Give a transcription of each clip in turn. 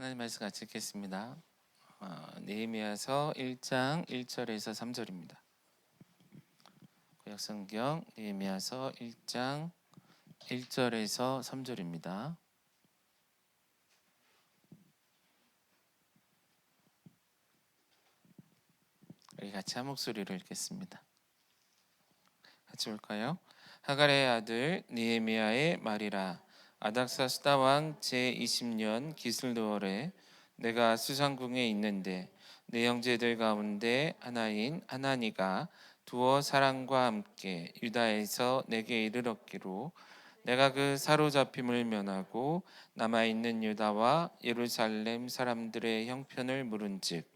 하나님 말씀 같이 읽겠습니다. 느헤미야서 1장 1절에서 3절입니다. 구약성경 느헤미야서 1장 1절에서 3절입니다. 우리 같이 한 목소리로 읽겠습니다. 같이 볼까요? 하갈의 아들 느헤미야의 말이라. 아닥사스다 왕 제20년 기슬르월에 내가 수상궁에 있는데 내 형제들 가운데 하나인 하나니가 두어 사람과 함께 유다에서 내게 이르렀기로 내가 그 사로잡힘을 면하고 남아있는 유다와 예루살렘 사람들의 형편을 물은즉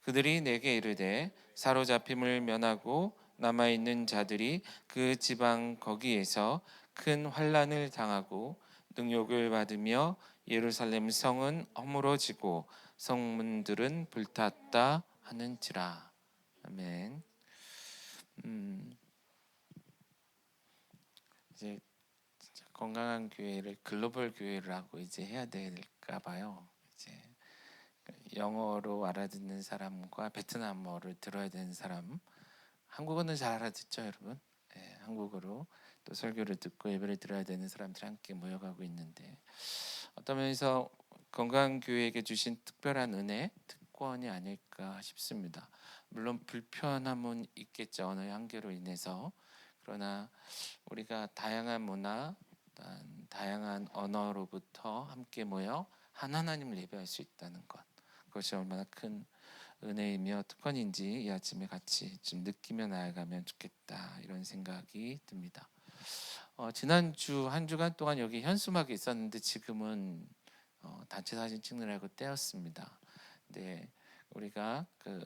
그들이 내게 이르되 사로잡힘을 면하고 남아있는 자들이 그 지방 거기에서 큰 환난을 당하고 능욕을 받으며 예루살렘 성은 허물어지고 성문들은 불탔다 하는지라. 아멘. 이제 진짜 건강한 교회를 글로벌 교회라고 이제 해야 될까 봐요. 이제 영어로 알아듣는 사람과 베트남어를 들어야 되는 사람, 한국어는 잘 알아듣죠, 여러분? 네, 한국어로 또 설교를 듣고 예배를 들어야 되는 사람들이 함께 모여가고 있는데 어떤 면에서 건강한 교회에게 주신 특별한 은혜, 특권이 아닐까 싶습니다. 물론 불편함은 있겠죠, 언어의 한계로 인해서. 그러나 우리가 다양한 문화, 다양한 언어로부터 함께 모여 한 하나님을 예배할 수 있다는 것, 그것이 얼마나 큰 은혜이며 특권인지 이 아침에 같이 좀 느끼며 나아가면 좋겠다, 이런 생각이 듭니다. 지난주 한 주간 동안 여기 현수막이 있었는데 지금은 단체 사진 찍느라고 떼었습니다. 네, 우리가 그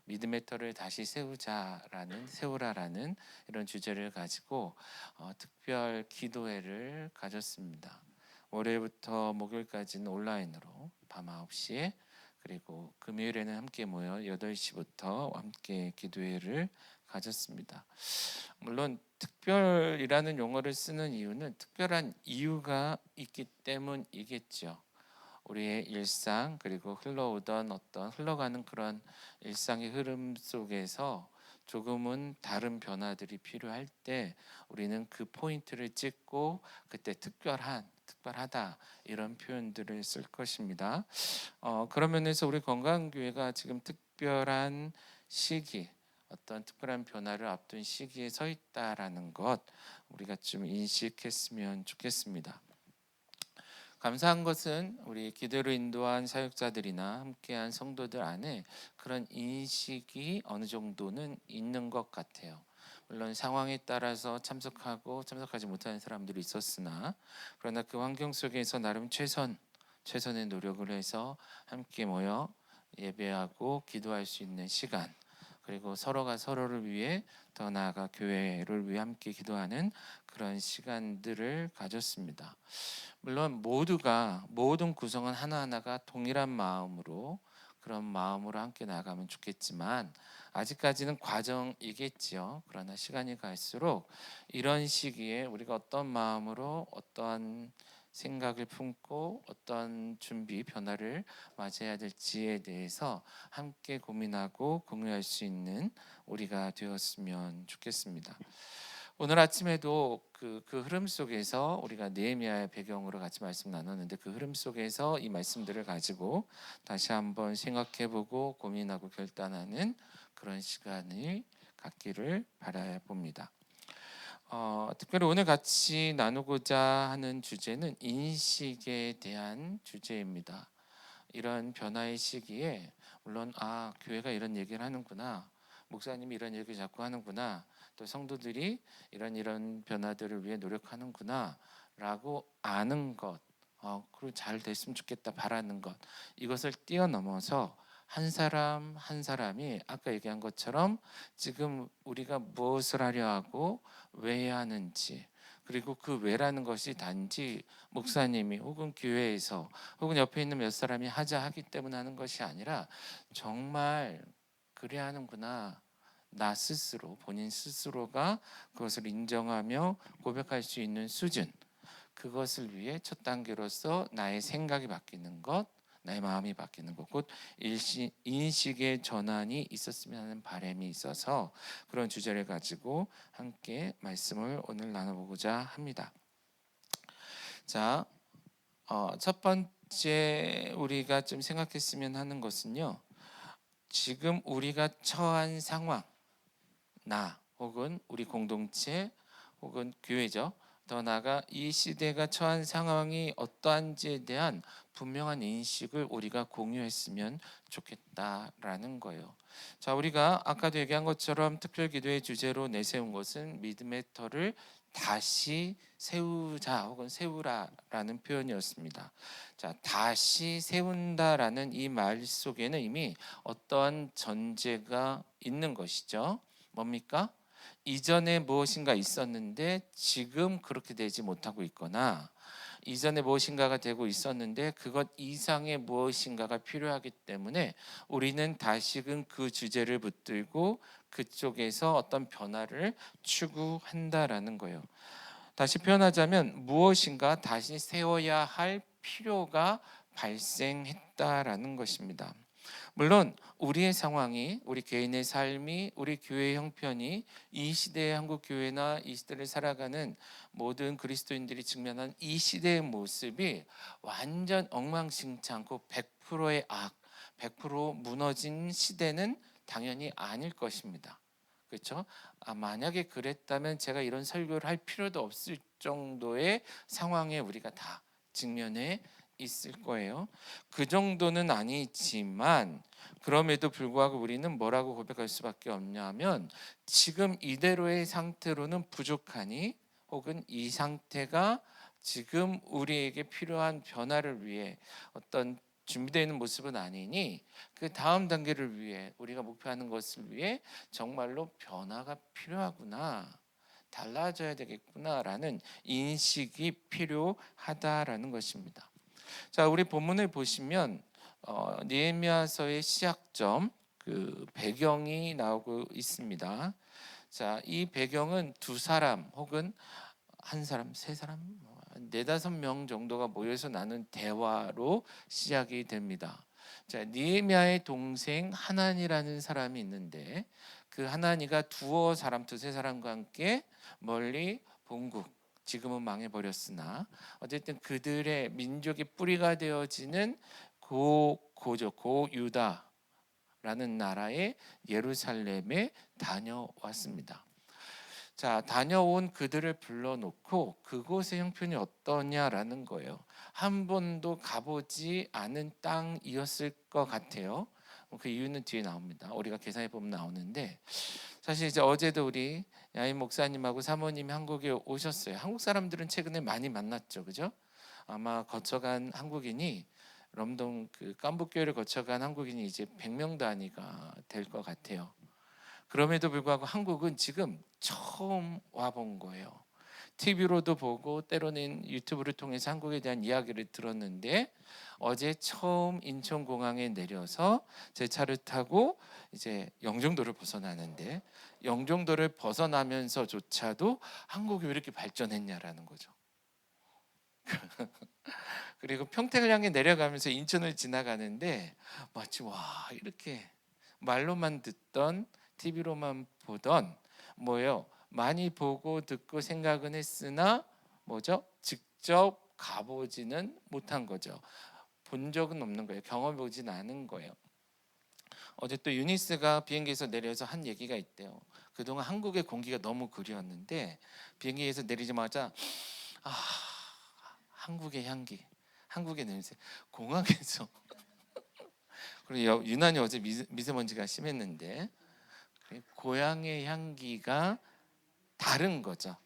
믿음의 터를 다시 세우라라는 이런 주제를 가지고 특별 기도회를 가졌습니다. 월요일부터 목요일까지는 온라인으로 밤 9시에, 그리고 금요일에는 함께 모여 8시부터 함께 기도회를 가졌습니다. 물론 특별이라는 용어를 쓰는 이유는 특별한 이유가 있기 때문이겠죠. 우리의 일상, 그리고 흘러가는 그런 일상의 흐름 속에서 조금은 다른 변화들이 필요할 때 우리는 그 포인트를 찍고 그때 특별하다, 이런 표현들을 쓸 것입니다. 그런 면에서 우리 건강교회가 지금 특별한 시기, 어떤 특별한 변화를 앞둔 시기에 서 있다라는 것, 우리가 좀 인식했으면 좋겠습니다. 감사한 것은 우리 기도로 인도한 사역자들이나 함께한 성도들 안에 그런 인식이 어느 정도는 있는 것 같아요. 물론 상황에 따라서 참석하고 참석하지 못하는 사람들이 있었으나, 그러나 그 환경 속에서 나름 최선의 노력을 해서 함께 모여 예배하고 기도할 수 있는 시간, 그리고 서로가 서로를 위해, 더 나아가 교회를 위해 함께 기도하는 그런 시간들을 가졌습니다. 물론 모든 구성은 하나하나가 동일한 마음으로, 그런 마음으로 함께 나가면 좋겠지만 아직까지는 과정이겠지요. 그러나 시간이 갈수록 이런 시기에 우리가 어떤 마음으로, 어떠한 생각을 품고 어떤 준비, 변화를 맞이해야 될지에 대해서 함께 고민하고 공유할 수 있는 우리가 되었으면 좋겠습니다. 오늘 아침에도 그 흐름 속에서 우리가 느헤미야의 배경으로 같이 말씀 나눴는데, 그 흐름 속에서 이 말씀들을 가지고 다시 한번 생각해보고 고민하고 결단하는 그런 시간을 갖기를 바라봅니다. 특별히 오늘 같이 나누고자 하는 주제는 인식에 대한 주제입니다. 이런 변화의 시기에 물론 교회가 이런 얘기를 하는구나, 목사님이 이런 얘기를 자꾸 하는구나, 또 성도들이 이런 변화들을 위해 노력하는구나 라고 아는 것, 그리고 잘 됐으면 좋겠다 바라는 것, 이것을 뛰어넘어서 한 사람 한 사람이 아까 얘기한 것처럼 지금 우리가 무엇을 하려 하고 왜 해야 하는지, 그리고 그 왜라는 것이 단지 목사님이 혹은 교회에서 혹은 옆에 있는 몇 사람이 하자 하기 때문에 하는 것이 아니라 정말 그래야 하는구나, 나 스스로, 본인 스스로가 그것을 인정하며 고백할 수 있는 수준, 그것을 위해 첫 단계로서 나의 생각이 바뀌는 것, 나의 마음이 바뀌는 것, 곧 인식의 전환이 있었으면 하는 바람이 있어서 그런 주제를 가지고 함께 말씀을 오늘 나눠보고자 합니다. 자, 첫 번째 우리가 좀 생각했으면 하는 것은요, 지금 우리가 처한 상황, 나 혹은 우리 공동체 혹은 교회죠. 더 나아가 이 시대가 처한 상황이 어떠한지에 대한 분명한 인식을 우리가 공유했으면 좋겠다라는 거예요. 자, 우리가 아까도 얘기한 것처럼 특별 기도의 주제로 내세운 것은 믿음의 터를 다시 세우자 혹은 세우라라는 표현이었습니다. 자, 다시 세운다라는 이 말 속에는 이미 어떠한 전제가 있는 것이죠. 뭡니까? 이전에 무엇인가 있었는데 지금 그렇게 되지 못하고 있거나, 이전에 무엇인가가 되고 있었는데 그것 이상의 무엇인가가 필요하기 때문에 우리는 다시금 그 주제를 붙들고 그쪽에서 어떤 변화를 추구한다라는 거예요. 다시 표현하자면 무엇인가 다시 세워야 할 필요가 발생했다라는 것입니다. 물론 우리의 상황이, 우리 개인의 삶이, 우리 교회의 형편이, 이 시대의 한국 교회나 이 시대를 살아가는 모든 그리스도인들이 직면한 이 시대의 모습이 완전 엉망진창고 100%의 악, 100% 무너진 시대는 당연히 아닐 것입니다. 그렇죠? 만약에 그랬다면 제가 이런 설교를 할 필요도 없을 정도의 상황에 우리가 다 직면해 있을 거예요. 그 정도는 아니지만 그럼에도 불구하고 우리는 뭐라고 고백할 수밖에 없냐면, 지금 이대로의 상태로는 부족하니, 혹은 이 상태가 지금 우리에게 필요한 변화를 위해 어떤 준비되어 있는 모습은 아니니, 그 다음 단계를 위해 우리가 목표하는 것을 위해 정말로 변화가 필요하구나, 달라져야 되겠구나라는 인식이 필요하다라는 것입니다. 자, 우리 본문을 보시면 느헤미야서의 시작점, 그 배경이 나오고 있습니다. 자, 이 배경은 두 사람 혹은 한 사람, 세 사람, 네다섯 명 정도가 모여서 나눈 대화로 시작이 됩니다. 자, 느헤미야의 동생 하나니라는 사람이 있는데, 그 하나니가 두세 사람과 함께 멀리 본국, 지금은 망해버렸으나 어쨌든 그들의 민족의 뿌리가 되어지는 고 유다라는 나라의 예루살렘에 다녀왔습니다. 자, 다녀온 그들을 불러놓고 그곳의 형편이 어떠냐라는 거예요. 한 번도 가보지 않은 땅이었을 것 같아요. 그 이유는 뒤에 나옵니다. 우리가 계산해 보면 나오는데, 사실 이제 어제도 우리 야인 목사님하고 사모님이 한국에 오셨어요. 한국 사람들은 최근에 많이 만났죠, 그죠? 아마 거쳐간 한국인이, 럼동 그 깜북교회를 거쳐간 한국인이 이제 100명 단위가 될 것 같아요. 그럼에도 불구하고 한국은 지금 처음 와본 거예요. TV로도 보고 때로는 유튜브를 통해서 한국에 대한 이야기를 들었는데, 어제 처음 인천공항에 내려서 제 차를 타고 이제 영종도를 벗어나는데, 영종도를 벗어나면서조차도 한국이 왜 이렇게 발전했냐라는 거죠. 그리고 평택을 향해 내려가면서 인천을 지나가는데 마치 와, 이렇게 말로만 듣던, TV로만 보던, 뭐예요? 많이 보고 듣고 생각은 했으나 뭐죠? 직접 가보지는 못한 거죠. 본 적은 없는 거예요. 경험해 보진 않은 거예요. 어제 또 유니스가 비행기에서 내려서 한 얘기가 있대요. 그동안 한국의 공기가 너무 그리웠는데 비행기에서 내리자마자 한국의 향기, 한국의 냄새, 공항에서 그리고 유난히 어제 미세먼지가 심했는데 고향의 향기가 다른 거죠.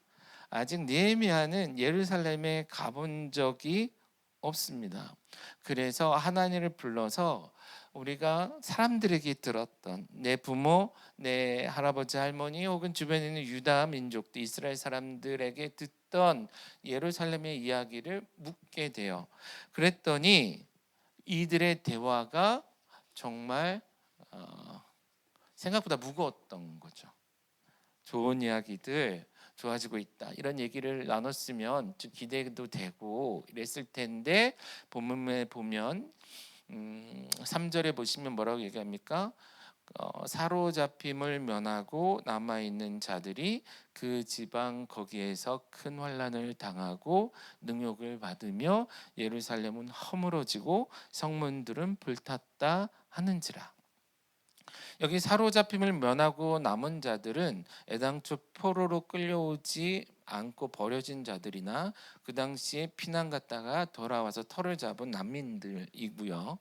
아직 느헤미야는 예루살렘에 가본 적이 없습니다. 그래서 하나님을 불러서 우리가 사람들에게 들었던, 내 부모, 내 할아버지 할머니 혹은 주변에 있는 유다 민족들, 이스라엘 사람들에게 듣던 예루살렘의 이야기를 묻게 돼요. 그랬더니 이들의 대화가 정말 생각보다 무거웠던 거죠. 좋은 이야기들, 좋아지고 있다, 이런 얘기를 나눴으면 좀 기대도 되고 이랬을 텐데, 본문에 보면 3절에 보시면 뭐라고 얘기합니까? 사로잡힘을 면하고 남아있는 자들이 그 지방 거기에서 큰 환난을 당하고 능욕을 받으며 예루살렘은 허물어지고 성문들은 불탔다 하는지라. 여기 사로잡힘을 면하고 남은 자들은 애당초 포로로 끌려오지 않고 버려진 자들이나 그 당시에 피난 갔다가 돌아와서 터를 잡은 난민들이고요.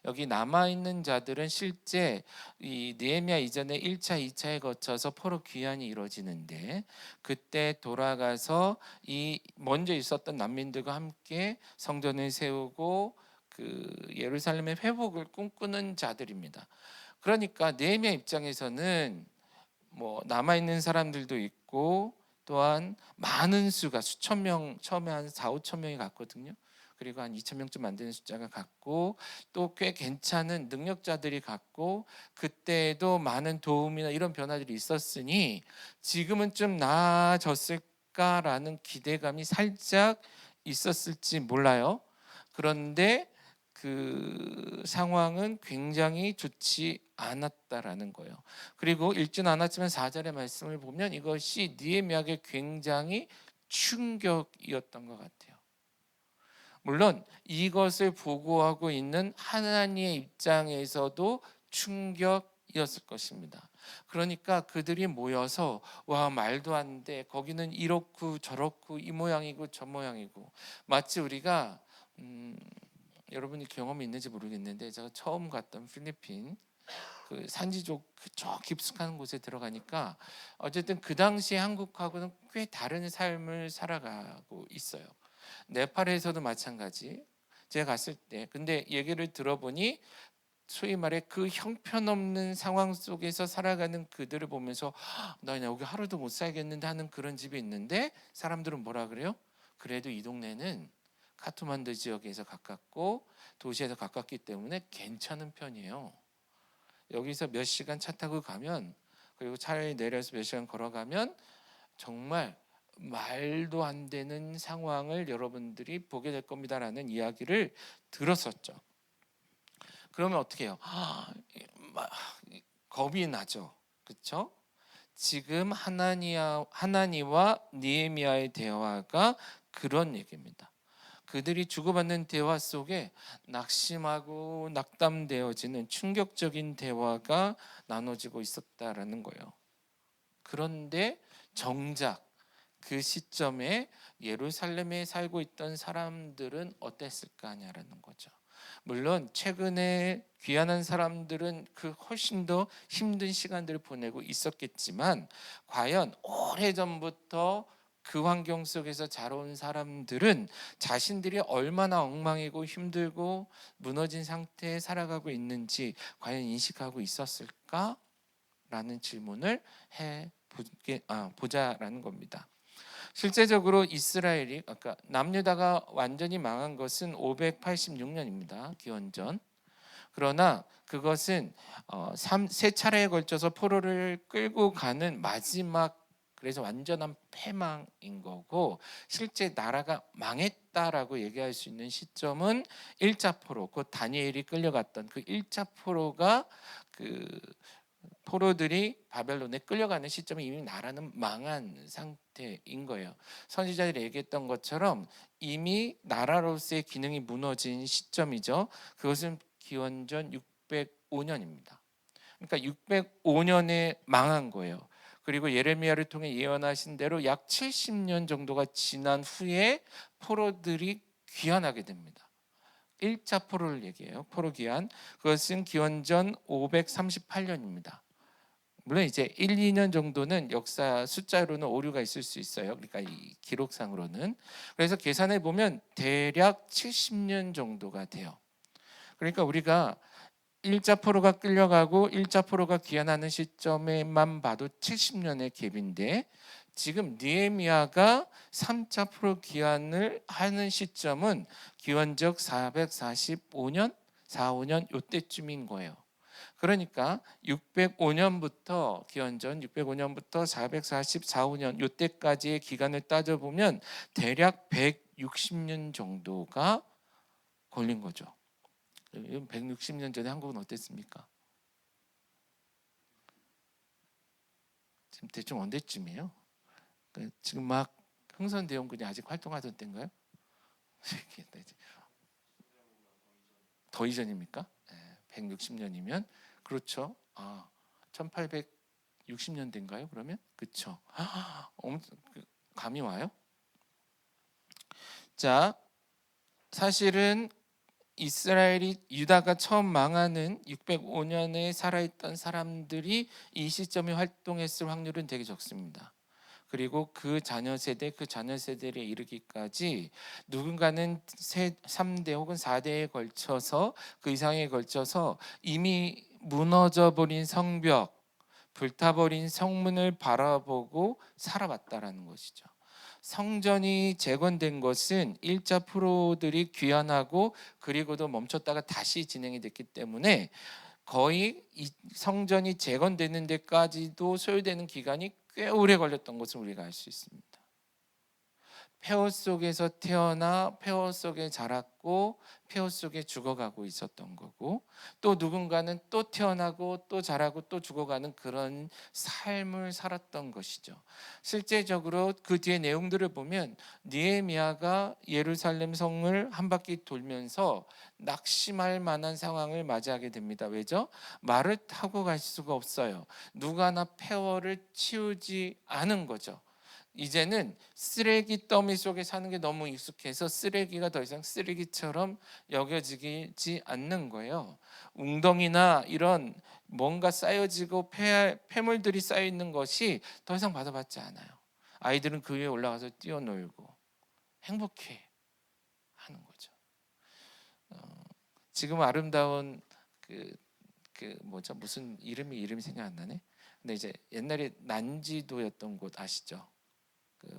여기 남아있는 자들은 실제 이 느헤미야 이전에 1차, 2차에 거쳐서 포로 귀환이 이루어지는데 그때 돌아가서 이 먼저 있었던 난민들과 함께 성전을 세우고 그 예루살렘의 회복을 꿈꾸는 자들입니다. 그러니까 느헤미야 입장에서는 뭐 남아 있는 사람들도 있고 또한 많은 수가 수천 명, 처음에 한 4, 5천 명이 갔거든요. 그리고 한 2천 명쯤 안 되는 숫자가 갔고 또 꽤 괜찮은 능력자들이 갔고 그때에도 많은 도움이나 이런 변화들이 있었으니 지금은 좀 나아졌을까라는 기대감이 살짝 있었을지 몰라요. 그런데 그 상황은 굉장히 좋지 않았다라는 거예요. 그리고 읽지는 않았지만 4절의 말씀을 보면 이것이 느헤미야에게 굉장히 충격이었던 것 같아요. 물론 이것을 보고하고 있는 하나님의 입장에서도 충격이었을 것입니다. 그러니까 그들이 모여서 와 말도 안 돼. 거기는 이렇고 저렇고 이 모양이고 저 모양이고 마치 우리가 여러분이 경험이 있는지 모르겠는데 제가 처음 갔던 필리핀 그 산지족 저 깊숙한 곳에 들어가니까 어쨌든 그 당시 한국하고는 꽤 다른 삶을 살아가고 있어요. 네팔에서도 마찬가지. 제가 갔을 때 근데 얘기를 들어보니 소위 말해 그 형편없는 상황 속에서 살아가는 그들을 보면서 나 여기 하루도 못 살겠는데 하는 그런 집이 있는데 사람들은 뭐라 그래요? 그래도 이 동네는 카트만두 지역에서 가깝고 도시에서 가깝기 때문에 괜찮은 편이에요. 여기서 몇 시간 차 타고 가면 그리고 차를 내려서 몇 시간 걸어가면 정말 말도 안 되는 상황을 여러분들이 보게 될 겁니다라는 이야기를 들었었죠. 그러면 어떻게 해요? 겁이 나죠. 그렇죠? 지금 하나니와 느헤미야의 대화가 그런 얘기입니다. 그들이 주고받는 대화 속에 낙심하고 낙담되어지는 충격적인 대화가 나눠지고 있었다라는 거예요. 그런데 정작 그 시점에 예루살렘에 살고 있던 사람들은 어땠을까 하냐라는 거죠. 물론 최근에 귀환한 사람들은 그 훨씬 더 힘든 시간들을 보내고 있었겠지만 과연 오래전부터 그 환경 속에서 자라온 사람들은 자신들이 얼마나 엉망이고 힘들고 무너진 상태에 살아가고 있는지 과연 인식하고 있었을까라는 질문을 보자라는 겁니다. 실제적으로 이스라엘이 아까 남유다가 완전히 망한 것은 586년입니다. 기원전. 그러나 그것은 세 차례에 걸쳐서 포로를 끌고 가는 마지막 그래서 완전한 패망인 거고 실제 나라가 망했다라고 얘기할 수 있는 시점은 1차 포로, 곧 다니엘이 끌려갔던 그 1차 포로가 그 포로들이 바벨론에 끌려가는 시점에 이미 나라는 망한 상태인 거예요. 선지자들이 얘기했던 것처럼 이미 나라로서의 기능이 무너진 시점이죠. 그것은 기원전 605년입니다. 그러니까 605년에 망한 거예요. 그리고 예레미야를 통해 예언하신 대로 약 70년 정도가 지난 후에 포로들이 귀환하게 됩니다. 1차 포로를 얘기해요. 포로 귀환. 그것은 기원전 538년입니다. 물론 이제 1, 2년 정도는 역사 숫자로는 오류가 있을 수 있어요. 그러니까 이 기록상으로는. 그래서 계산해 보면 대략 70년 정도가 돼요. 그러니까 우리가 1차 포로가 끌려가고 1차 포로가 귀환하는 시점에만 봐도 70년의 갭인데 지금 느헤미야가 3차 포로 귀환을 하는 시점은 기원적 445년, 45년 요때쯤인 거예요. 그러니까 605년부터 기원전 605년부터 444, 5년 요때까지의 기간을 따져보면 대략 160년 정도가 걸린 거죠. 160년 전에 한국은 어땠습니까? 지금 대충 언제쯤이에요? 지금 막 흥선대원군이 아직 활동하던 때인가요? 더 이전입니까? 160년이면 그렇죠. 1860년대인가요? 그러면 그렇죠. 감이 와요? 자, 사실은 이스라엘이 유다가 처음 망하는 605년에 살아있던 사람들이 이 시점에 활동했을 확률은 되게 적습니다. 그리고 그 자녀 세대에 이르기까지 누군가는 3대 혹은 4대에 걸쳐서 그 이상에 걸쳐서 이미 무너져 버린 성벽, 불타버린 성문을 바라보고 살아왔다라는 것이죠. 성전이 재건된 것은 일자 프로들이 귀환하고 그리고도 멈췄다가 다시 진행이 됐기 때문에 거의 이 성전이 재건되는 데까지도 소요되는 기간이 꽤 오래 걸렸던 것을 우리가 알 수 있습니다. 폐허 속에서 태어나 폐허 속에 자랐고 폐허 속에 죽어가고 있었던 거고, 또 누군가는 또 태어나고 또 자라고 또 죽어가는 그런 삶을 살았던 것이죠. 실제적으로 그 뒤에 내용들을 보면 느헤미야가 예루살렘 성을 한 바퀴 돌면서 낙심할 만한 상황을 맞이하게 됩니다. 왜죠? 말을 타고 갈 수가 없어요. 누가 하나 폐허를 치우지 않은 거죠. 이제는 쓰레기 더미 속에 사는 게 너무 익숙해서 쓰레기가 더 이상 쓰레기처럼 여겨지지 않는 거예요. 웅덩이나 이런 뭔가 쌓여지고 폐물들이 쌓여 있는 것이 더 이상 받아받지 않아요. 아이들은 그 위에 올라가서 뛰어놀고 행복해 하는 거죠. 지금 아름다운 뭐죠? 무슨 이름이 생각 안 나네. 근데 이제 옛날에 난지도였던 곳 아시죠?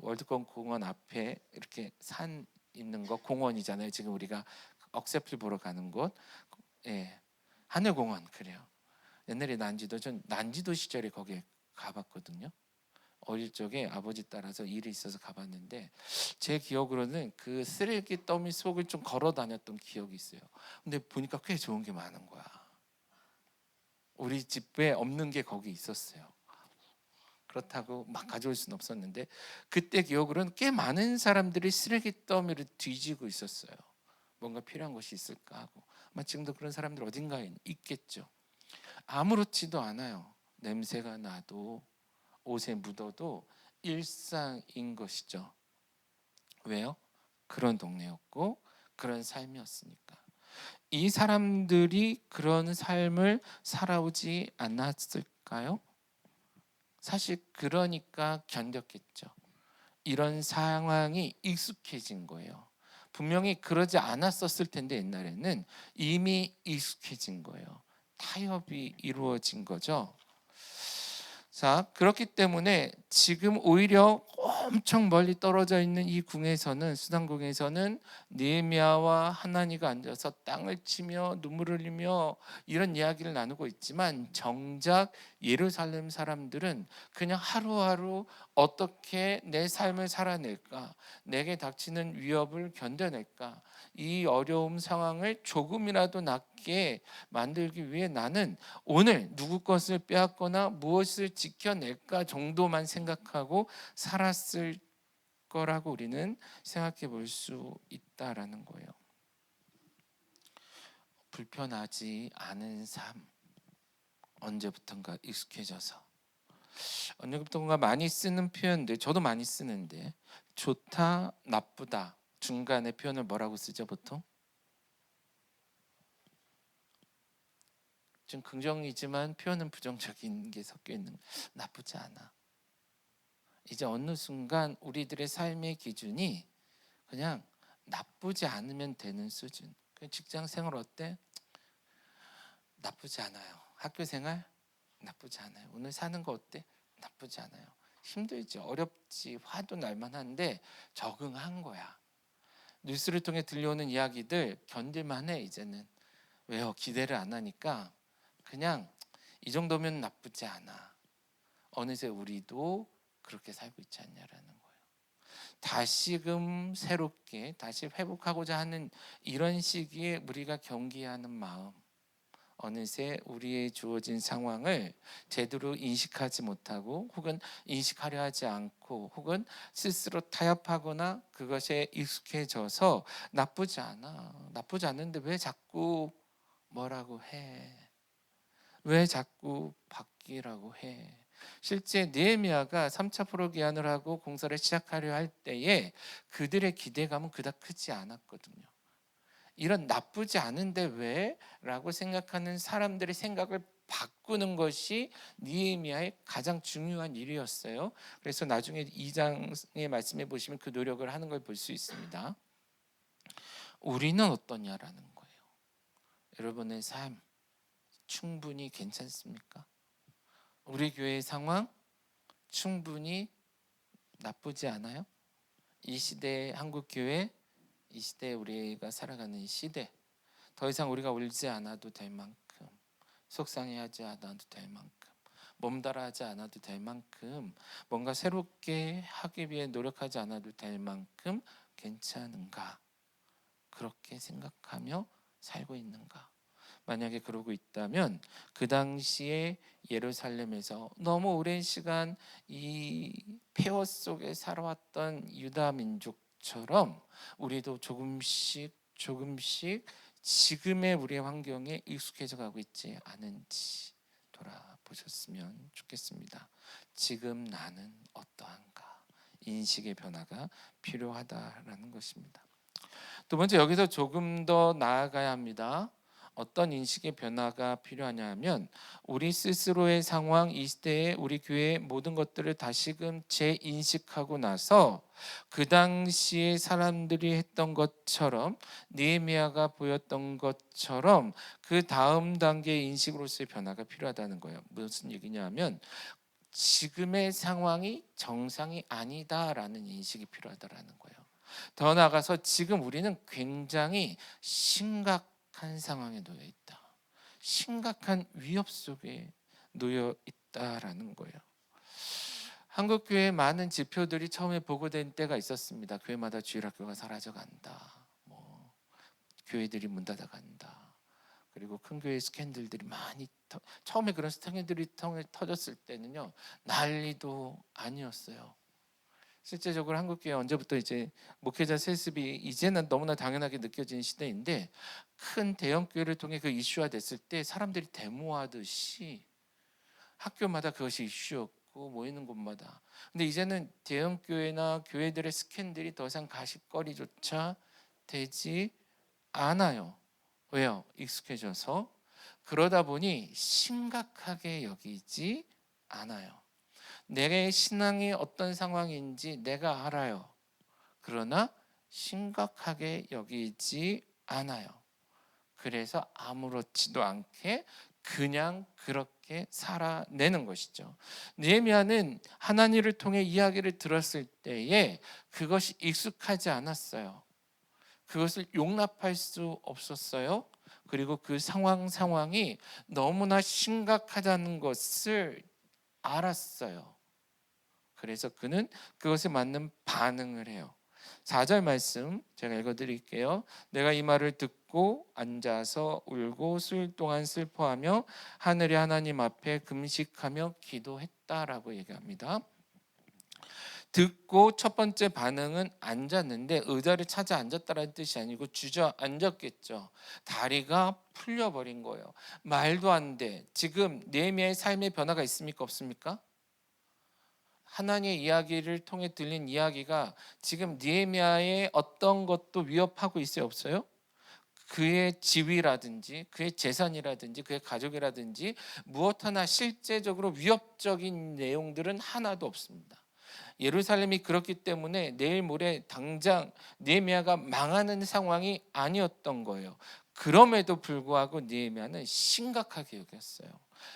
월드컵 공원 앞에 이렇게 산 있는 거 공원이잖아요. 지금 우리가 억새풀 보러 가는 곳, 하늘공원. 그래요. 옛날에 전 난지도 시절에 거기에 가봤거든요. 어릴 적에 아버지 따라서 일이 있어서 가봤는데 제 기억으로는 그 쓰레기 더미 속을 좀 걸어 다녔던 기억이 있어요. 근데 보니까 꽤 좋은 게 많은 거야. 우리 집에 없는 게 거기 있었어요. 그렇다고 막 가져올 수는 없었는데 그때 기억으로는 꽤 많은 사람들이 쓰레기 더미를 뒤지고 있었어요. 뭔가 필요한 것이 있을까 하고. 아마 지금도 그런 사람들 어딘가에 있겠죠. 아무렇지도 않아요. 냄새가 나도 옷에 묻어도 일상인 것이죠. 왜요? 그런 동네였고 그런 삶이었으니까. 이 사람들이 그런 삶을 살아오지 않았을까요? 사실 그러니까 견뎠겠죠. 이런 상황이 익숙해진 거예요. 분명히 그러지 않았었을 텐데 옛날에는 이미 익숙해진 거예요. 타협이 이루어진 거죠. 자, 그렇기 때문에 지금 오히려 엄청 멀리 떨어져 있는 이 궁에서는, 수단궁에서는 느헤미야와 하나니가 앉아서 땅을 치며 눈물을 흘리며 이런 이야기를 나누고 있지만 정작 예루살렘 사람들은 그냥 하루하루 어떻게 내 삶을 살아낼까, 내게 닥치는 위협을 견뎌낼까, 이 어려움 상황을 조금이라도 낫게 만들기 위해 나는 오늘 누구 것을 빼앗거나 무엇을 지켜낼까 정도만 생각하고 살았을 거라고 우리는 생각해 볼 수 있다라는 거예요. 불편하지 않은 삶, 언제부턴가 익숙해져서, 언제부턴가 많이 쓰는 표현들, 저도 많이 쓰는데 좋다, 나쁘다 중간에 표현을 뭐라고 쓰죠 보통? 좀 긍정이지만 표현은 부정적인 게 섞여 있는, 나쁘지 않아. 이제 어느 순간 우리들의 삶의 기준이 그냥 나쁘지 않으면 되는 수준. 직장 생활 어때? 나쁘지 않아요. 학교 생활? 나쁘지 않아요. 오늘 사는 거 어때? 나쁘지 않아요. 힘들지, 어렵지, 화도 날만 한데 적응한 거야. 뉴스를 통해 들려오는 이야기들 견딜만 해 이제는. 왜요? 기대를 안 하니까 그냥 이 정도면 나쁘지 않아. 어느새 우리도 그렇게 살고 있지 않냐라는 거예요. 다시금 새롭게 다시 회복하고자 하는 이런 시기에 우리가 경계하는 마음, 어느새 우리의 주어진 상황을 제대로 인식하지 못하고 혹은 인식하려 하지 않고 혹은 스스로 타협하거나 그것에 익숙해져서 나쁘지 않은데 왜 자꾸 뭐라고 해? 왜 자꾸 바뀌라고 해? 실제 느헤미야가 3차 포로 기한을 하고 공사를 시작하려 할 때에 그들의 기대감은 그닥 크지 않았거든요. 이런 나쁘지 않은데 왜? 라고 생각하는 사람들의 생각을 바꾸는 것이 느헤미야의 가장 중요한 일이었어요. 그래서 나중에 2장의 말씀해 보시면 그 노력을 하는 걸 볼 수 있습니다. 우리는 어떠냐라는 거예요. 여러분의 삶 충분히 괜찮습니까? 우리 교회의 상황 충분히 나쁘지 않아요? 이 시대의 한국 교회, 이 시대에 우리가 살아가는 시대, 더 이상 우리가 울지 않아도 될 만큼, 속상해하지 않아도 될 만큼, 몸달아하지 않아도 될 만큼, 뭔가 새롭게 하기 위해 노력하지 않아도 될 만큼 괜찮은가? 그렇게 생각하며 살고 있는가? 만약에 그러고 있다면 그 당시에 예루살렘에서 너무 오랜 시간 이 폐허 속에 살아왔던 유다 민족처럼 우리도 조금씩 지금의 우리의 환경에 익숙해져 가고 있지 않은지 돌아보셨으면 좋겠습니다. 지금 나는 어떠한가? 인식의 변화가 필요하다라는 것입니다. 두 번째, 여기서 조금 더 나아가야 합니다. 어떤 인식의 변화가 필요하냐면 우리 스스로의 상황, 이 시대에 우리 교회의 모든 것들을 다시금 재인식하고 나서 그 당시에 사람들이 했던 것처럼, 느헤미야가 보였던 것처럼 그 다음 단계의 인식으로서의 변화가 필요하다는 거예요. 무슨 얘기냐면 지금의 상황이 정상이 아니다라는 인식이 필요하다라는 거예요. 더 나아가서 지금 우리는 굉장히 심각한 상황에 놓여 있다. 심각한 위협 속에 놓여 있다라는 거예요. 한국 교회의 많은 지표들이 처음에 보고된 때가 있었습니다. 교회마다 주일학교가 사라져간다. 교회들이 문 닫아간다. 그리고 큰 교회 스캔들들이 많이 처음에 그런 스캔들이 터졌을 때는요, 난리도 아니었어요. 실제적으로 한국교회 언제부터 이제 목회자 세습이 이제는 너무나 당연하게 느껴지는 시대인데, 큰 대형 교회를 통해 그 이슈화 됐을 때 사람들이 데모하듯이 학교마다 그것이 이슈였고 모이는 곳마다. 근데 이제는 대형 교회나 교회들의 스캔들이 더 이상 가십거리조차 되지 않아요. 왜요? 익숙해져서. 그러다 보니 심각하게 여기지 않아요. 내 신앙이 어떤 상황인지 내가 알아요. 그러나 심각하게 여기지 않아요. 그래서 아무렇지도 않게 그냥 그렇게 살아내는 것이죠. 느헤미야는 하나님을 통해 이야기를 들었을 때에 그것이 익숙하지 않았어요. 그것을 용납할 수 없었어요. 그리고 그 상황이 너무나 심각하다는 것을 알았어요. 그래서 그는 그것에 맞는 반응을 해요. 4절 말씀 제가 읽어드릴게요. 내가 이 말을 듣고 앉아서 울고 수일 동안 슬퍼하며 하늘의 하나님 앞에 금식하며 기도했다라고 얘기합니다. 듣고 첫 번째 반응은 앉았는데 의자를 찾아 앉았다라는 뜻이 아니고 주저앉았겠죠. 다리가 풀려버린 거예요. 말도 안 돼. 지금 느헤미야의 삶의 변화가 있습니까? 없습니까? 하나님의 이야기를 통해 들린 이야기가 지금 느헤미야의 어떤 것도 위협하고 있어요? 없어요? 그의 지위라든지 그의 재산이라든지 그의 가족이라든지 무엇 하나 실제적으로 위협적인 내용들은 하나도 없습니다. 예루살렘이 그렇기 때문에 내일 모레 당장 느헤미야가 망하는 상황이 아니었던 거예요. 그럼에도 불구하고 느헤미야는 심각하게 여겼어요.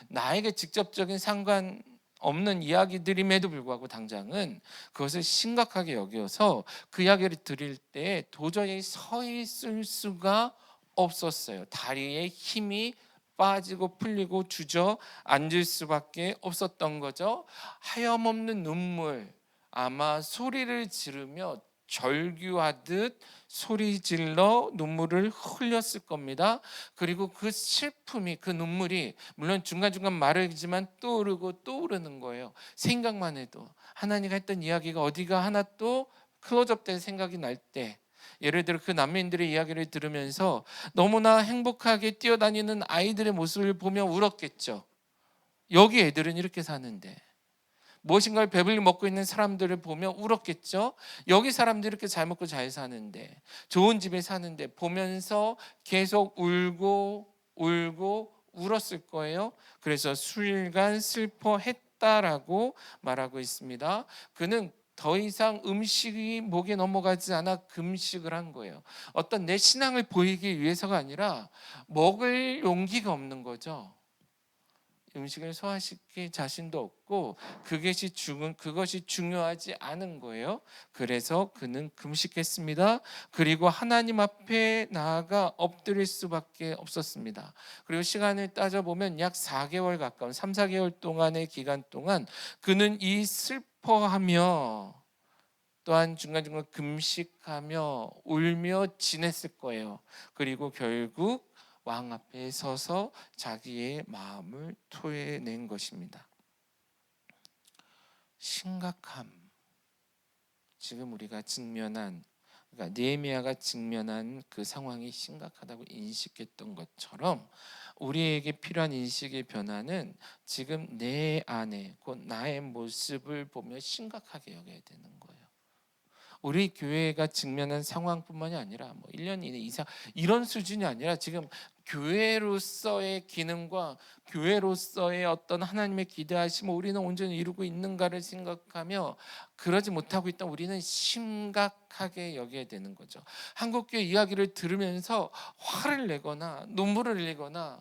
나에게 직접적인 상관 없는 이야기들임에도 불구하고 당장은 그것을 심각하게 여겨서 그 이야기를 드릴 때 도저히 서 있을 수가 없었어요. 다리에 힘이 빠지고 풀리고 주저앉을 수밖에 없었던 거죠. 하염없는 눈물, 아마 소리를 지르며 절규하듯 소리 질러 눈물을 흘렸을 겁니다. 그리고 그 슬픔이, 그 눈물이 물론 중간중간 마르지만 떠오르고 떠오르는 거예요. 생각만 해도 하나님과 했던 이야기가 어디가 하나 또 클로즈업된 생각이 날 때, 예를 들어 그 난민들의 이야기를 들으면서 너무나 행복하게 뛰어다니는 아이들의 모습을 보며 울었겠죠. 여기 애들은 이렇게 사는데, 무엇인가를 배불리 먹고 있는 사람들을 보며 울었겠죠. 여기 사람들이 이렇게 잘 먹고 잘 사는데, 좋은 집에 사는데 보면서 계속 울고 울었을 거예요. 그래서 수일간 슬퍼했다라고 말하고 있습니다. 그는 더 이상 음식이 목에 넘어가지 않아 금식을 한 거예요. 어떤 내 신앙을 보이기 위해서가 아니라 먹을 용기가 없는 거죠. 음식을 소화시킬 자신도 없고 그것이 중요하지 않은 거예요. 그래서 그는 금식했습니다. 그리고 하나님 앞에 나아가 엎드릴 수밖에 없었습니다. 그리고 시간을 따져보면 약 4개월 가까운 3, 4개월 동안의 기간 동안 그는 이 슬퍼하며 또한 중간중간 금식하며 울며 지냈을 거예요. 그리고 결국 왕 앞에 서서 자기의 마음을 토해낸 것입니다. 심각함, 지금 우리가 직면한, 그러니까 느헤미야가 직면한 그 상황이 심각하다고 인식했던 것처럼 우리에게 필요한 인식의 변화는 지금 내 안에 곧 나의 모습을 보며 심각하게 여겨야 되는 거예요. 우리 교회가 직면한 상황뿐만이 아니라 1년 이내 이상 이런 수준이 아니라 지금 교회로서의 기능과 교회로서의 어떤 하나님의 기대하심을 우리는 온전히 이루고 있는가를 생각하며 그러지 못하고 있던 우리는 심각하게 여겨야 되는 거죠. 한국교회 이야기를 들으면서 화를 내거나 눈물을 흘리거나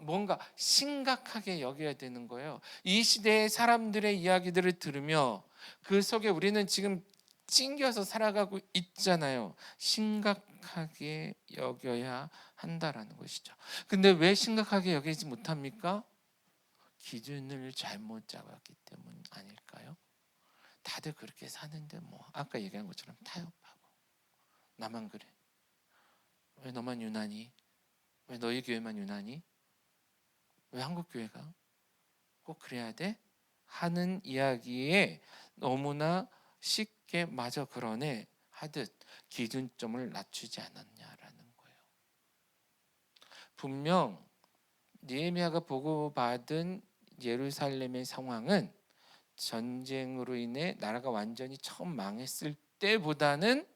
뭔가 심각하게 여겨야 되는 거예요. 이 시대의 사람들의 이야기들을 들으며 그 속에 우리는 지금 찡겨서 살아가고 있잖아요. 심각하게 여겨야 한다라는 것이죠. 근데 왜 심각하게 여기지 못합니까? 기준을 잘못 잡았기 때문 아닐까요? 다들 그렇게 사는데 아까 얘기한 것처럼 타협하고 나만 그래? 왜 너만 유난히? 왜 너희 교회만 유난히? 왜 한국 교회가 꼭 그래야 돼? 하는 이야기에 너무나 쉽게 마저 그러네 하듯 기준점을 낮추지 않았냐라는 거예요. 분명 느헤미야가 보고받은 예루살렘의 상황은 전쟁으로 인해 나라가 완전히 처음 망했을 때보다는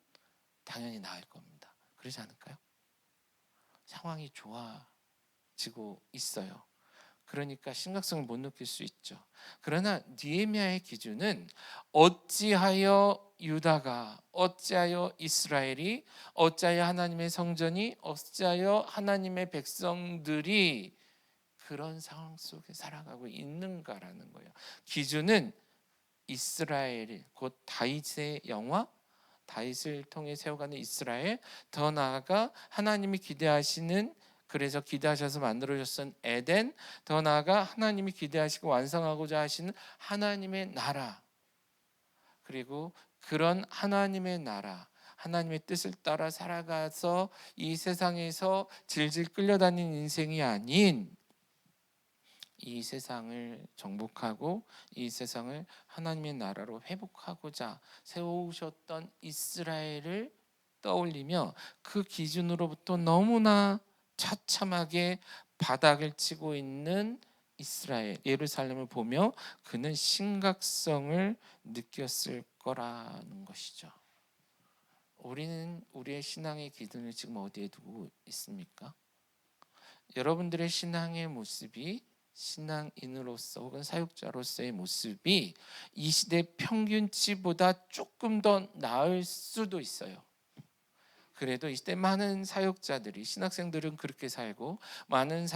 당연히 나을 겁니다. 그러지 않을까요? 상황이 좋아지고 있어요. 그러니까 심각성을 못 느낄 수 있죠. 그러나 느헤미야의 기준은 어찌하여 유다가, 어찌하여 이스라엘이, 어찌하여 하나님의 성전이, 어찌하여 하나님의 백성들이 그런 상황 속에 살아가고 있는가라는 거예요. 기준은 이스라엘, 곧 다윗의 영화, 다윗을 통해 세워가는 이스라엘, 더 나아가 하나님이 기대하시는, 그래서 기대하셔서 만들어졌던 에덴, 더 나아가 하나님이 기대하시고 완성하고자 하시는 하나님의 나라, 그리고 그런 하나님의 나라, 하나님의 뜻을 따라 살아가서 이 세상에서 질질 끌려다니는 인생이 아닌 이 세상을 정복하고 이 세상을 하나님의 나라로 회복하고자 세우셨던 이스라엘을 떠올리며 그 기준으로부터 너무나 처참하게 바닥을 치고 있는 이스라엘, 예루살렘을 보며 그는 심각성을 느꼈을 거라는 것이죠. 우리는 우리의 신앙의 기준을 지금 어디에 두고 있습니까? 여러분들의 신앙의 모습이, 신앙인으로서 혹은 사역자로서의 모습이 이 시대 평균치보다 조금 더 나을 수도 있어요. 그래도 이 시대 많은 사역자들이, 신학생들은 그렇게 살고 많은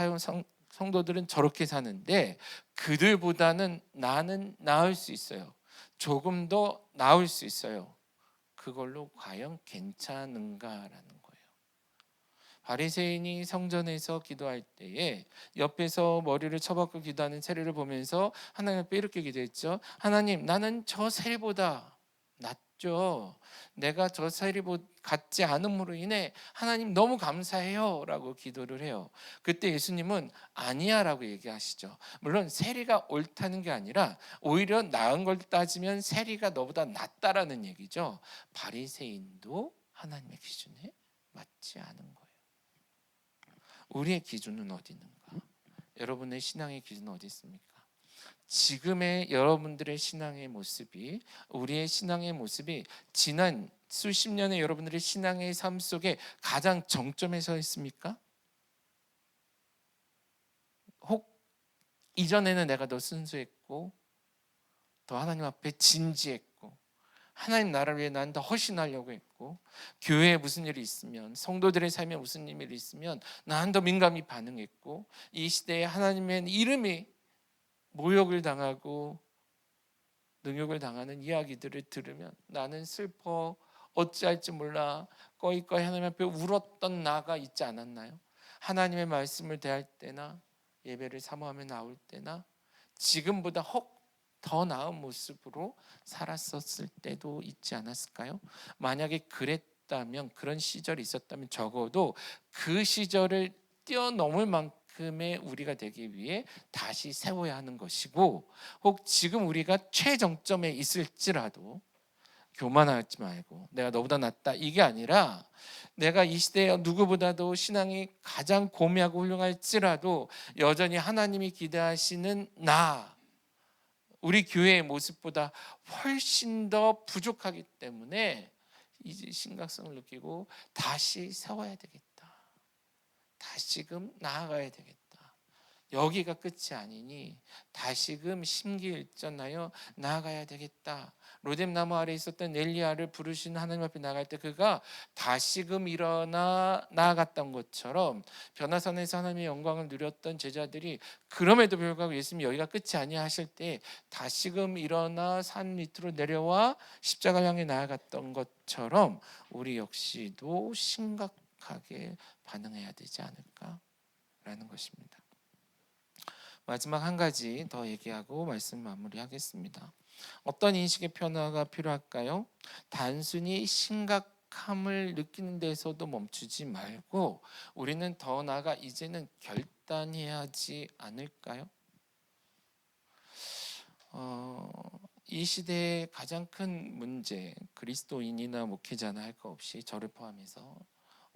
성도들은 저렇게 사는데 그들보다는 나는 나을 수 있어요. 조금 더 나을 수 있어요. 그걸로 과연 괜찮은가라는 거예요. 바리새인이 성전에서 기도할 때에 옆에서 머리를 쳐박고 기도하는 세리를 보면서 하나님 앞에 이렇게 기도했죠. 하나님, 나는 저 세리보다 낫죠. 내가 저 세리 같지 않음으로 인해 하나님 너무 감사해요 라고 기도를 해요. 그때 예수님은 아니야 라고 얘기하시죠. 물론 세리가 옳다는 게 아니라 오히려 나은 걸 따지면 세리가 너보다 낫다라는 얘기죠. 바리새인도 하나님의 기준에 맞지 않은 거예요. 우리의 기준은 어디 있는가? 여러분의 신앙의 기준은 어디 있습니까? 지금의 여러분들의 신앙의 모습이, 우리의 신앙의 모습이 지난 수십 년의 여러분들의 신앙의 삶 속에 가장 정점에 서 있습니까? 혹 이전에는 내가 더 순수했고 더 하나님 앞에 진지했고 하나님 나라를 위해 난 더 헌신하려고 했고 교회에 무슨 일이 있으면, 성도들의 삶에 무슨 일이 있으면 난 더 민감히 반응했고, 이 시대에 하나님의 이름이 모욕을 당하고 능욕을 당하는 이야기들을 들으면 나는 슬퍼, 어찌할지 몰라 꺼이꺼이 하나님 앞에 울었던 나가 있지 않았나요? 하나님의 말씀을 대할 때나 예배를 사모하며 나올 때나 지금보다 혹 더 나은 모습으로 살았었을 때도 있지 않았을까요? 만약에 그랬다면, 그런 시절이 있었다면 적어도 그 시절을 뛰어넘을 만큼의 우리가 되기 위해 다시 세워야 하는 것이고, 혹 지금 우리가 최정점에 있을지라도 교만하지 말고 내가 너보다 낫다 이게 아니라, 내가 이 시대에 누구보다도 신앙이 가장 고매하고 훌륭할지라도 여전히 하나님이 기대하시는 나, 우리 교회의 모습보다 훨씬 더 부족하기 때문에 이제 심각성을 느끼고 다시 세워야 되겠다, 다시금 나아가야 되겠다, 여기가 끝이 아니니 다시금 심기일전하여 나아가야 되겠다. 로뎀나무 아래 있었던 엘리야를 부르신 하나님 앞에 나갈 때 그가 다시금 일어나 나아갔던 것처럼 변화산에서 하나님의 영광을 누렸던 제자들이 그럼에도 불구하고 예수님이 여기가 끝이 아니야 하실 때 다시금 일어나 산 밑으로 내려와 십자가를 향해 나아갔던 것처럼 우리 역시도 심각하게 반응해야 되지 않을까라는 것입니다. 마지막 한 가지 더 얘기하고 말씀 마무리하겠습니다. 어떤 인식의 변화가 필요할까요? 단순히 심각함을 느끼는 데서도 멈추지 말고 우리는 더 나아가 이제는 결단해야 하지 않을까요? 이 시대의 가장 큰 문제, 그리스도인이나 목회자나 할 거 없이 저를 포함해서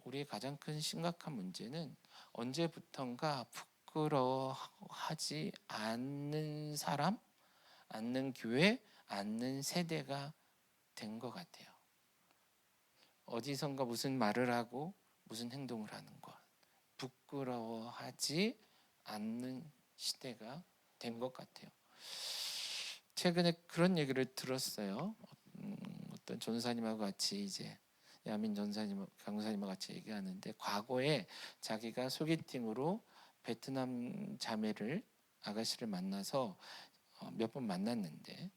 우리의 가장 큰 심각한 문제는 언제부턴가 부끄러워하지 않는 사람, 않는 교회, 않는 세대가 된 것 같아요. 어디선가 무슨 말을 하고 무슨 행동을 하는 것, 부끄러워하지 않는 시대가 된 것 같아요. 최근에 그런 얘기를 들었어요. 어떤 전사님하고 같이 이제 야민 전사님, 강사님과 같이 얘기하는데, 과거에 자기가 소개팅으로 베트남 자매를, 아가씨를 만나서 몇 번 만났는데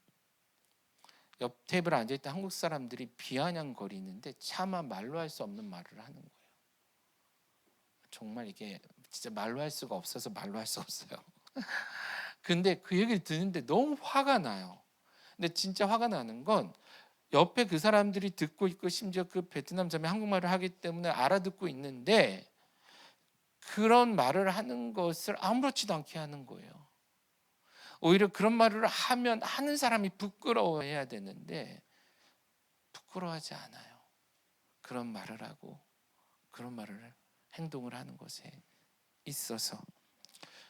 옆 테이블에 앉아있던 한국 사람들이 비아냥거리는데 차마 말로 할 수 없는 말을 하는 거예요. 정말 이게 진짜 말로 할 수가 없어서 말로 할 수 없어요. 근데 그 얘기를 듣는데 너무 화가 나요. 근데 진짜 화가 나는 건 옆에 그 사람들이 듣고 있고 심지어 그 베트남 자매 한국말을 하기 때문에 알아듣고 있는데 그런 말을 하는 것을 아무렇지도 않게 하는 거예요. 오히려 그런 말을 하면 하는 사람이 부끄러워해야 되는데 부끄러워하지 않아요. 그런 말을 하고 그런 말을, 행동을 하는 것에 있어서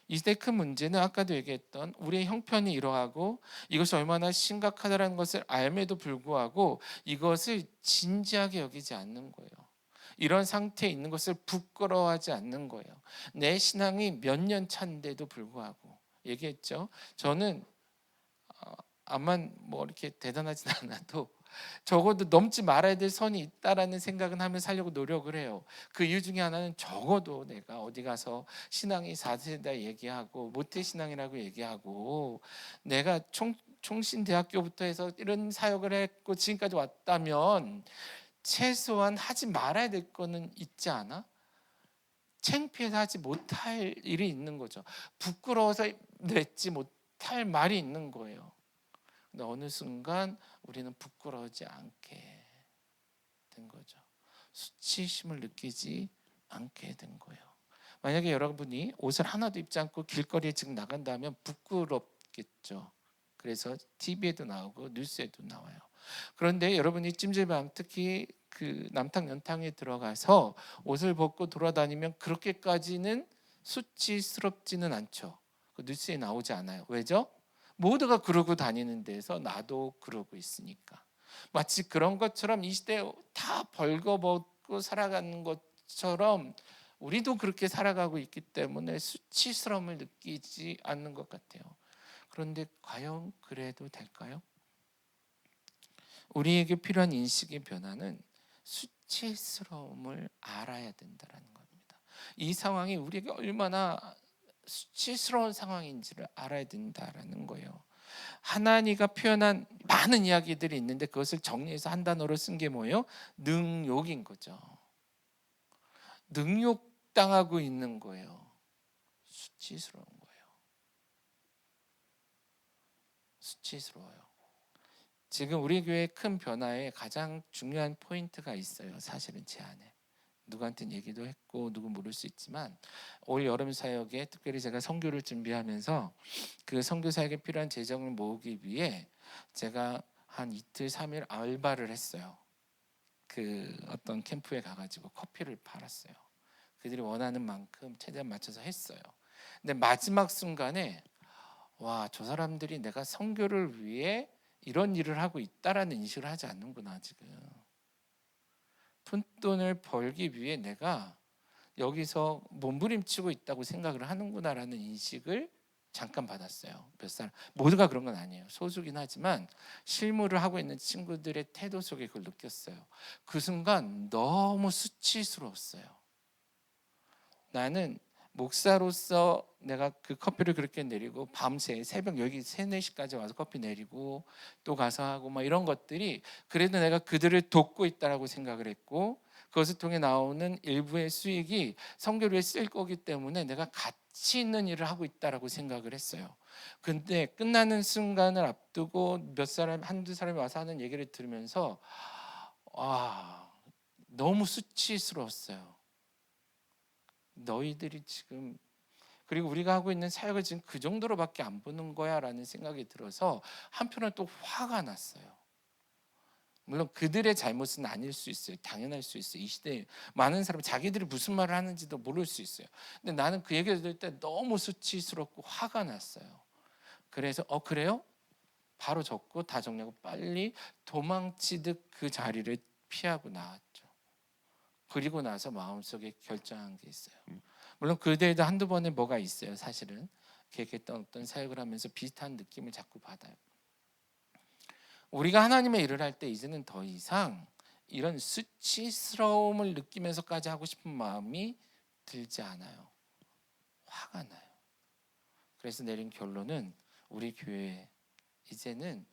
이 시대의 큰 문제는 아까도 얘기했던 우리의 형편이 이러하고 이것이 얼마나 심각하다는 것을 알매도 불구하고 이것을 진지하게 여기지 않는 거예요. 이런 상태에 있는 것을 부끄러워하지 않는 거예요. 내 신앙이 몇 년 차인데도 불구하고 얘기했죠. 저는 암만 뭐 이렇게 대단하진 않아도 적어도 넘지 말아야 될 선이 있다라는 생각은 하며 살려고 노력을 해요. 그 이유 중에 하나는 적어도 내가 어디 가서 신앙이 4세다 얘기하고 모태신앙이라고 얘기하고 내가 총신대학교부터 해서 이런 사역을 했고 지금까지 왔다면 최소한 하지 말아야 될 거는 있지 않아? 창피해서 하지 못할 일이 있는 거죠. 부끄러워서 냈지 못할 말이 있는 거예요. 근데 어느 순간 우리는 부끄러워하지 않게 된 거죠. 수치심을 느끼지 않게 된 거예요. 만약에 여러분이 옷을 하나도 입지 않고 길거리에 지금 나간다면 부끄럽겠죠. 그래서 TV에도 나오고 뉴스에도 나와요. 그런데 여러분이 찜질방, 특히 그 남탕 연탕에 들어가서 옷을 벗고 돌아다니면 그렇게까지는 수치스럽지는 않죠. 그 뉴스에 나오지 않아요. 왜죠? 모두가 그러고 다니는 데서 나도 그러고 있으니까. 마치 그런 것처럼 이 시대에 다 벌거벗고 살아가는 것처럼 우리도 그렇게 살아가고 있기 때문에 수치스러움을 느끼지 않는 것 같아요. 그런데 과연 그래도 될까요? 우리에게 필요한 인식의 변화는 수치스러움을 알아야 된다는 겁니다. 이 상황이 우리에게 얼마나 수치스러운 상황인지를 알아야 된다는 거예요. 하나니가 표현한 많은 이야기들이 있는데 그것을 정리해서 한 단어로 쓴 게 뭐예요? 능욕인 거죠. 능욕당하고 있는 거예요. 수치스러운 거예요. 수치스러워요. 지금 우리 교회 큰 변화에 가장 중요한 포인트가 있어요. 사실은 제 안에. 누구한테는 얘기도 했고 누구 모를 수 있지만 올 여름 사역에 특별히 제가 선교를 준비하면서 그 선교 사역에 필요한 재정을 모으기 위해 제가 한 이틀 3일 알바를 했어요. 그 어떤 캠프에 가가지고 커피를 팔았어요. 그들이 원하는 만큼 최대한 맞춰서 했어요. 근데 마지막 순간에 와, 저 사람들이 내가 선교를 위해 이런 일을 하고 있다라는 인식을 하지 않는구나. 지금 푼돈을 벌기 위해 내가 여기서 몸부림치고 있다고 생각을 하는구나라는 인식을 잠깐 받았어요. 몇 사람 모두가 그런 건 아니에요. 소수긴 하지만 실무를 하고 있는 친구들의 태도 속에 그걸 느꼈어요. 그 순간 너무 수치스러웠어요. 나는 목사로서 내가 그 커피를 그렇게 내리고 밤새 새벽 여기 3, 4시까지 와서 커피 내리고 또 가서 하고 막 이런 것들이 그래도 내가 그들을 돕고 있다라고 생각을 했고 그것을 통해 나오는 일부의 수익이 선교를 위해 쓸 거기 때문에 내가 가치 있는 일을 하고 있다라고 생각을 했어요. 근데 끝나는 순간을 앞두고 몇 사람 한두 사람이 와서 하는 얘기를 들으면서 너무 수치스러웠어요. 너희들이 지금 그리고 우리가 하고 있는 사역을 지금 그 정도로밖에 안 보는 거야라는 생각이 들어서 한편으로 또 화가 났어요. 물론 그들의 잘못은 아닐 수 있어요. 당연할 수 있어요. 이 시대에 많은 사람이 자기들이 무슨 말을 하는지도 모를 수 있어요. 근데 나는 그 얘기를 들을 때 너무 수치스럽고 화가 났어요. 그래서 그래요? 바로 적고 다 정리하고 빨리 도망치듯 그 자리를 피하고 나왔죠. 그리고 나서 마음속에 결정한 게 있어요. 물론 그들도 한두 번에 뭐가 있어요. 사실은 계획했던 어떤 사역을 하면서 비슷한 느낌을 자꾸 받아요. 우리가 하나님의 일을 할 때 이제는 더 이상 이런 수치스러움을 느끼면서까지 하고 싶은 마음이 들지 않아요. 화가 나요. 그래서 내린 결론은 우리 교회 이제는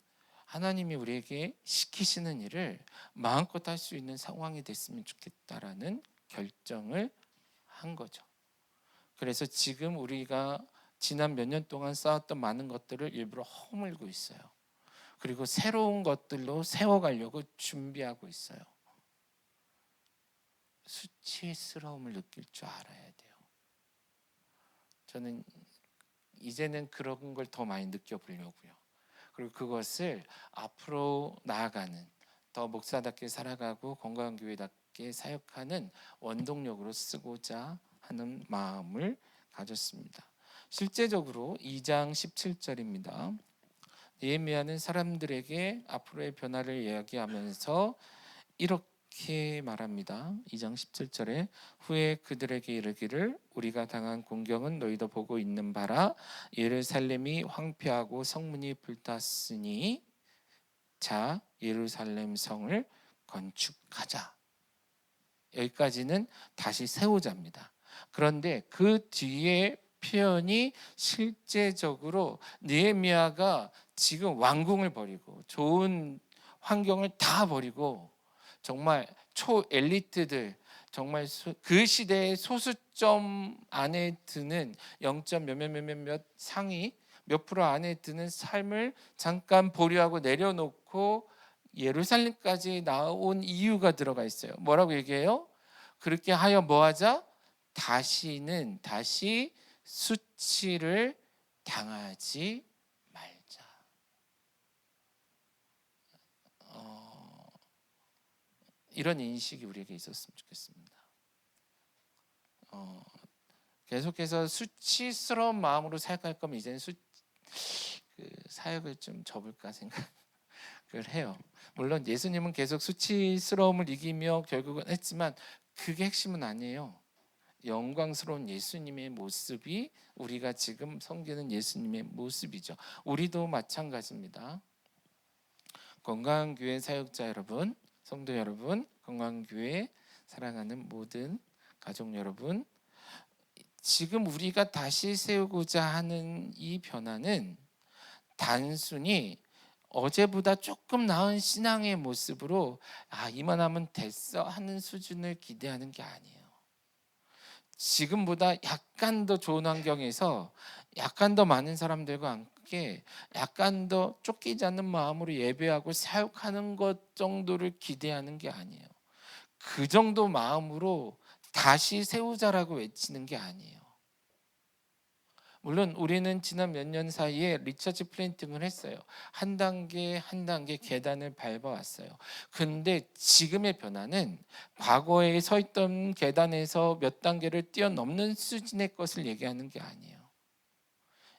하나님이 우리에게 시키시는 일을 마음껏 할 수 있는 상황이 됐으면 좋겠다라는 결정을 한 거죠. 그래서 지금 우리가 지난 몇 년 동안 쌓았던 많은 것들을 일부러 허물고 있어요. 그리고 새로운 것들로 세워가려고 준비하고 있어요. 수치스러움을 느낄 줄 알아야 돼요. 저는 이제는 그런 걸 더 많이 느껴보려고요. 그리고 그것을 앞으로 나아가는 더 목사답게 살아가고 건강한 교회답게 사역하는 원동력으로 쓰고자 하는 마음을 가졌습니다. 실제적으로 2장 17절입니다. 느헤미야는 사람들에게 앞으로의 변화를 이야기하면서 이렇게 말합니다. 2장 17절에 후에 그들에게 이르기를 우리가 당한 공경은 너희도 보고 있는 바라 예루살렘이 황폐하고 성문이 불탔으니 자 예루살렘 성을 건축하자. 여기까지는 다시 세우자입니다. 그런데 그 뒤에 표현이 실제적으로 느헤미야가 지금 왕궁을 버리고 좋은 환경을 다 버리고 정말 초엘리트들 정말 그 시대의 소수점 안에 드는 0점 몇몇몇몇 상위 몇 프로 안에 드는 삶을 잠깐 보류하고 내려놓고 예루살렘까지 나온 이유가 들어가 있어요. 뭐라고 얘기해요? 그렇게 하여 뭐하자? 다시 수치를 당하지 말자. 이런 인식이 우리에게 있었으면 좋겠습니다. 계속해서 수치스러운 마음으로 사역할 거면 이제는 사역을 좀 접을까 생각을 해요. 물론 예수님은 계속 수치스러움을 이기며 결국은 했지만 그게 핵심은 아니에요. 영광스러운 예수님의 모습이 우리가 지금 섬기는 예수님의 모습이죠. 우리도 마찬가지입니다. 건강한 교회 사역자 여러분, 성도 여러분, 건강한 교회 사랑하는 모든 가족 여러분, 지금 우리가 다시 세우고자 하는 이 변화는 단순히 어제보다 조금 나은 신앙의 모습으로 이만하면 됐어 하는 수준을 기대하는 게 아니에요. 지금보다 약간 더 좋은 환경에서 약간 더 많은 사람들과 함께 약간 더 쫓기지 않는 마음으로 예배하고 사역하는 것 정도를 기대하는 게 아니에요. 그 정도 마음으로 다시 세우자라고 외치는 게 아니에요. 물론 우리는 지난 몇 년 사이에 리처치 플랜팅을 했어요. 한 단계 한 단계 계단을 밟아왔어요. 근데 지금의 변화는 과거에 서 있던 계단에서 몇 단계를 뛰어넘는 수준의 것을 얘기하는 게 아니에요.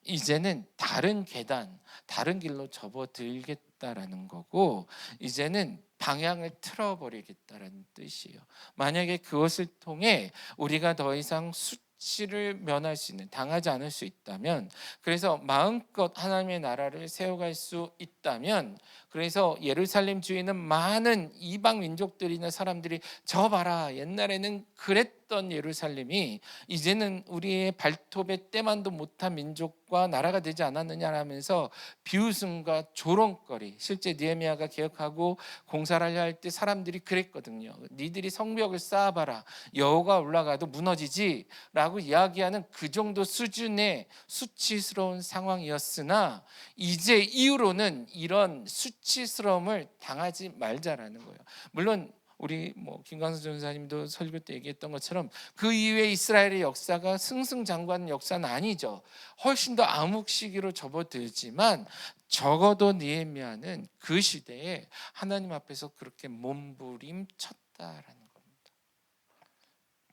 이제는 다른 계단, 다른 길로 접어들겠다라는 거고, 이제는 방향을 틀어버리겠다라는 뜻이에요. 만약에 그것을 통해 우리가 더 이상 수치를 면할 수 있는, 당하지 않을 수 있다면, 그래서 마음껏 하나님의 나라를 세워갈 수 있다면, 그래서 예루살렘 주위는 많은 이방 민족들이나 사람들이 저 봐라, 옛날에는 그랬던 예루살렘이 이제는 우리의 발톱에 때만도 못한 민족과 나라가 되지 않았느냐라면서 비웃음과 조롱거리, 실제 느헤미야가 개혁하고 공사를 하려 할 때 사람들이 그랬거든요. 니들이 성벽을 쌓아봐라, 여호가 올라가도 무너지지 라고 이야기하는 그 정도 수준의 수치스러운 상황이었으나, 이제 이후로는 이런 수치스러움을 당하지 말자라는 거예요. 물론 우리 김광수 전사님도 설교 때 얘기했던 것처럼 그 이후에 이스라엘의 역사가 승승장구하는 역사는 아니죠. 훨씬 더 암흑시기로 접어들지만 적어도 느헤미야는 그 시대에 하나님 앞에서 그렇게 몸부림쳤다라는 겁니다.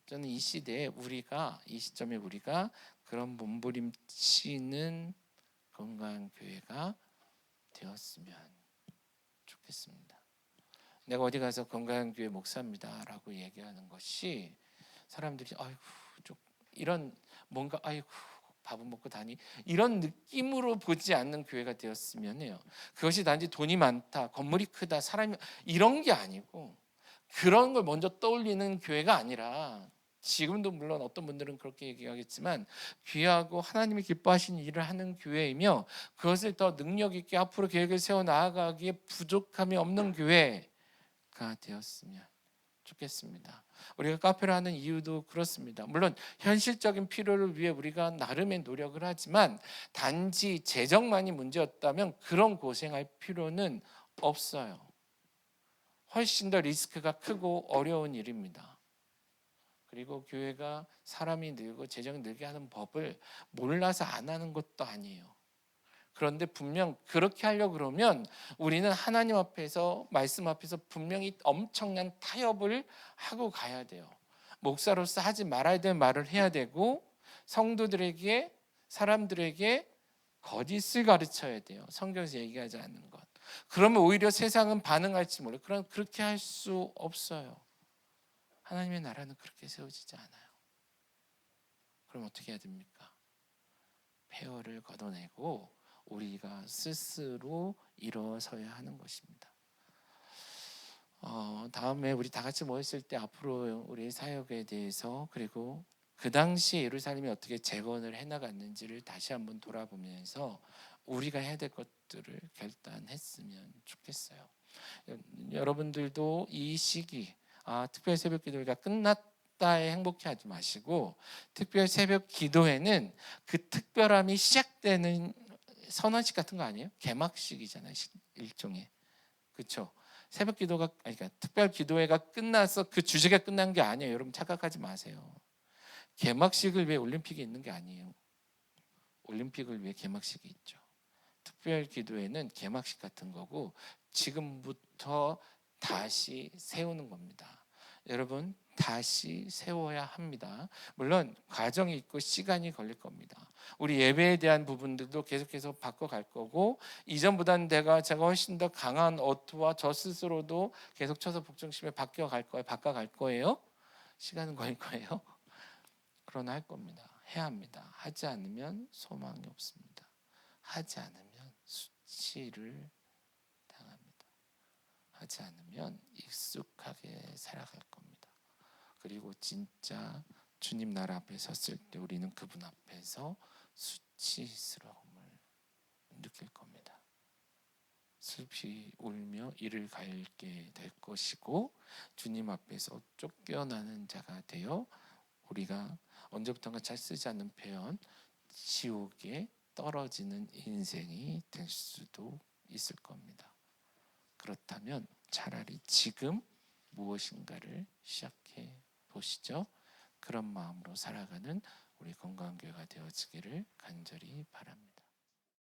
저는 이 시대에 이 시점에 우리가 그런 몸부림치는 건강한 교회가 되었으면 좋겠습니다. 내가 어디 가서 건강한 교회 목사입니다라고 얘기하는 것이 사람들이 이런 뭔가 밥은 먹고 다니 이런 느낌으로 보지 않는 교회가 되었으면 해요. 그것이 단지 돈이 많다, 건물이 크다, 사람이 이런 게 아니고, 그런 걸 먼저 떠올리는 교회가 아니라, 지금도 물론 어떤 분들은 그렇게 얘기하겠지만 귀하고 하나님이 기뻐하시는 일을 하는 교회이며, 그것을 더 능력 있게 앞으로 계획을 세워 나아가기에 부족함이 없는 교회가 되었으면 좋겠습니다. 우리가 카페를 하는 이유도 그렇습니다. 물론 현실적인 필요를 위해 우리가 나름의 노력을 하지만 단지 재정만이 문제였다면 그런 고생할 필요는 없어요. 훨씬 더 리스크가 크고 어려운 일입니다. 그리고 교회가 사람이 늘고 재정이 늘게 하는 법을 몰라서 안 하는 것도 아니에요. 그런데 분명 그렇게 하려고 그러면 우리는 하나님 앞에서, 말씀 앞에서 분명히 엄청난 타협을 하고 가야 돼요. 목사로서 하지 말아야 될 말을 해야 되고, 성도들에게, 사람들에게 거짓을 가르쳐야 돼요. 성경에서 얘기하지 않는 것. 그러면 오히려 세상은 반응할지 몰라요. 그렇게 할 수 없어요. 하나님의 나라는 그렇게 세워지지 않아요. 그럼 어떻게 해야 됩니까? 폐허를 걷어내고 우리가 스스로 일어서야 하는 것입니다. 다음에 우리 다 같이 모였을 때 앞으로 우리 사역에 대해서, 그리고 그 당시 예루살렘이 어떻게 재건을 해나갔는지를 다시 한번 돌아보면서 우리가 해야 될 것들을 결단했으면 좋겠어요. 여러분들도 이 시기, 특별 새벽 기도회가 했다에 행복해하지 마시고 특별 새벽 기도회는 그 특별함이 시작되는 선언식 같은 거 아니에요? 개막식이잖아요. 일종의. 그렇죠? 새벽 기도가 그러니까 특별 기도회가 끝나서 그 주제가 끝난 게 아니에요. 여러분 착각하지 마세요. 개막식을 위해 올림픽이 있는 게 아니에요. 올림픽을 위해 개막식이 있죠. 특별 기도회는 개막식 같은 거고 지금부터 다시 세우는 겁니다. 여러분 다시 세워야 합니다. 물론 과정이 있고 시간이 걸릴 겁니다. 우리 예배에 대한 부분들도 계속해서 바꿔갈 거고 이전보다는 제가 훨씬 더 강한 어투와 저 스스로도 계속 쳐서 복중심에 바꿔갈 거예요. 시간은 걸릴 거예요. 그러나 할 겁니다. 해야 합니다. 하지 않으면 소망이 없습니다. 하지 않으면 수치를 당합니다. 하지 않으면 익숙하게 살아갈 겁니다. 그리고 진짜 주님 나라 앞에 섰을 때 우리는 그분 앞에서 수치스러움을 느낄 겁니다. 슬피 울며 이를 갈게 될 것이고 주님 앞에서 쫓겨나는 자가 되어 우리가 언제부턴가 잘 쓰지 않는 표현 지옥에 떨어지는 인생이 될 수도 있을 겁니다. 그렇다면 차라리 지금 무엇인가를 시작해 보시죠. 그런 마음으로 살아가는 우리 건강교회가 되어지기를 간절히 바랍니다.